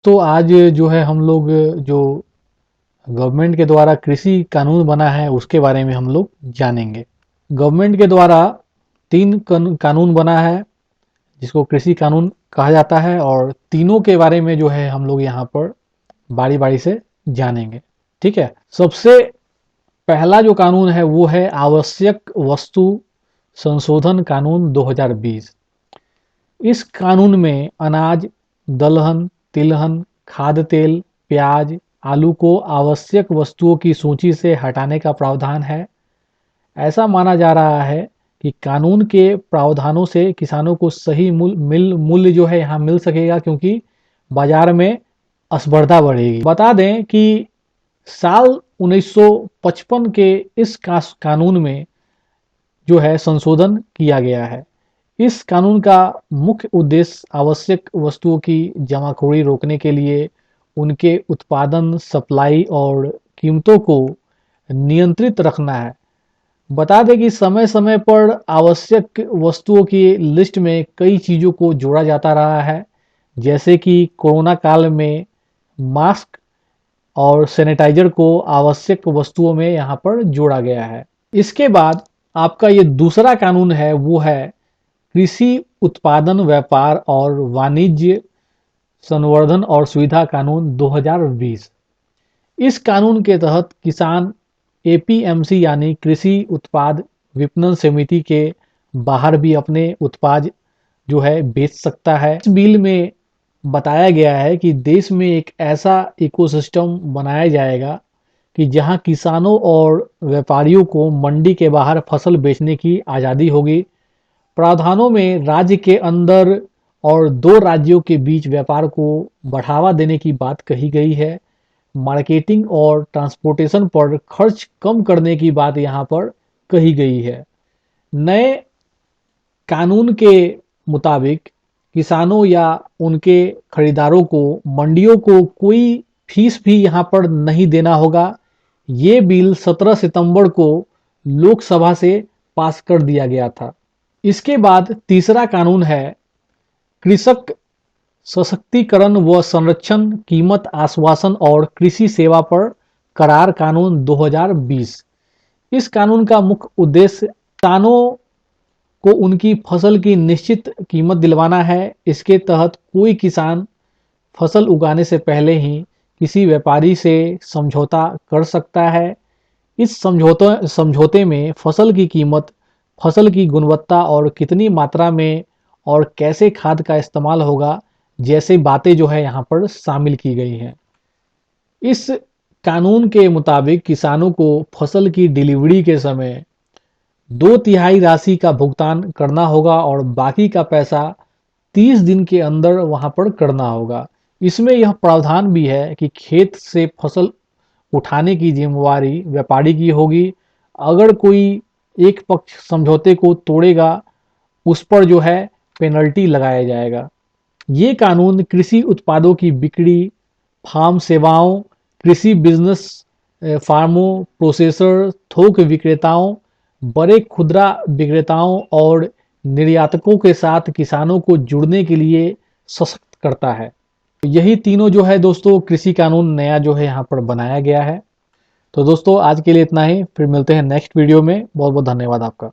दोस्तों आज जो है हम लोग जो गवर्नमेंट के द्वारा कृषि कानून बना है उसके बारे में हम लोग जानेंगे। गवर्नमेंट के द्वारा 3 कानून बना है जिसको कृषि कानून कहा जाता है और तीनों के बारे में जो है हम लोग यहाँ पर बारी-बारी से जानेंगे। ठीक है, सबसे पहला जो कानून है वो है आवश्यक वस्तु संशोधन कानून 2020। इस कानून में अनाज, दलहन, तिलहन, खाद्य तेल, प्याज, आलू को आवश्यक वस्तुओं की सूची से हटाने का प्रावधान है। ऐसा माना जा रहा है कि कानून के प्रावधानों से किसानों को सही मूल्य जो है यहाँ मिल सकेगा, क्योंकि बाजार में स्पर्धा बढ़ेगी। बता दें कि साल 1955 के इस कानून में जो है संशोधन किया गया है। इस कानून का मुख्य उद्देश्य आवश्यक वस्तुओं की जमाखोरी रोकने के लिए उनके उत्पादन, सप्लाई और कीमतों को नियंत्रित रखना है। बता दें कि समय-समय पर आवश्यक वस्तुओं की लिस्ट में कई चीज़ों को जोड़ा जाता रहा है, जैसे कि कोरोना काल में मास्क और सैनिटाइजर को आवश्यक वस्तुओं में यहाँ पर जोड़ा गया है। इसके बाद आपका ये दूसरा कानून है वो है कृषि उत्पादन व्यापार और वाणिज्य संवर्धन और सुविधा कानून 2020। इस कानून के तहत किसान एपीएमसी यानी कृषि उत्पाद विपणन समिति के बाहर भी अपने उत्पाद जो है बेच सकता है। इस बिल में बताया गया है कि देश में एक ऐसा इकोसिस्टम बनाया जाएगा कि जहां किसानों और व्यापारियों को मंडी के बाहर फसल बेचने की आज़ादी होगी। प्रावधानों में राज्य के अंदर और 2 राज्यों के बीच व्यापार को बढ़ावा देने की बात कही गई है। मार्केटिंग और ट्रांसपोर्टेशन पर खर्च कम करने की बात यहाँ पर कही गई है। नए कानून के मुताबिक किसानों या उनके खरीदारों को मंडियों को कोई फीस भी यहाँ पर नहीं देना होगा। ये बिल 17 सितंबर को लोकसभा से पास कर दिया गया था। इसके बाद तीसरा कानून है कृषक सशक्तिकरण व संरक्षण, कीमत आश्वासन और कृषि सेवा पर करार कानून 2020। इस कानून का मुख्य उद्देश्य किसानों को उनकी फसल की निश्चित कीमत दिलवाना है। इसके तहत कोई किसान फसल उगाने से पहले ही किसी व्यापारी से समझौता कर सकता है। इस समझौते में फसल की कीमत, फसल की गुणवत्ता और कितनी मात्रा में और कैसे खाद का इस्तेमाल होगा जैसे बातें जो है यहाँ पर शामिल की गई हैं। इस कानून के मुताबिक किसानों को फसल की डिलीवरी के समय 2/3 राशि का भुगतान करना होगा और बाकी का पैसा 30 दिन के अंदर वहाँ पर करना होगा। इसमें यह प्रावधान भी है कि खेत से फसल उठाने की जिम्मेवारी व्यापारी की होगी। अगर कोई एक पक्ष समझौते को तोड़ेगा उस पर जो है पेनल्टी लगाया जाएगा। ये कानून कृषि उत्पादों की बिक्री, फार्म सेवाओं, कृषि बिजनेस, फार्मों, प्रोसेसर, थोक विक्रेताओं, बड़े खुदरा विक्रेताओं और निर्यातकों के साथ किसानों को जुड़ने के लिए सशक्त करता है। यही तीनों जो है दोस्तों कृषि कानून नया जो है यहाँ पर बनाया गया है। तो दोस्तों आज के लिए इतना ही, फिर मिलते हैं नेक्स्ट वीडियो में। बहुत बहुत धन्यवाद आपका।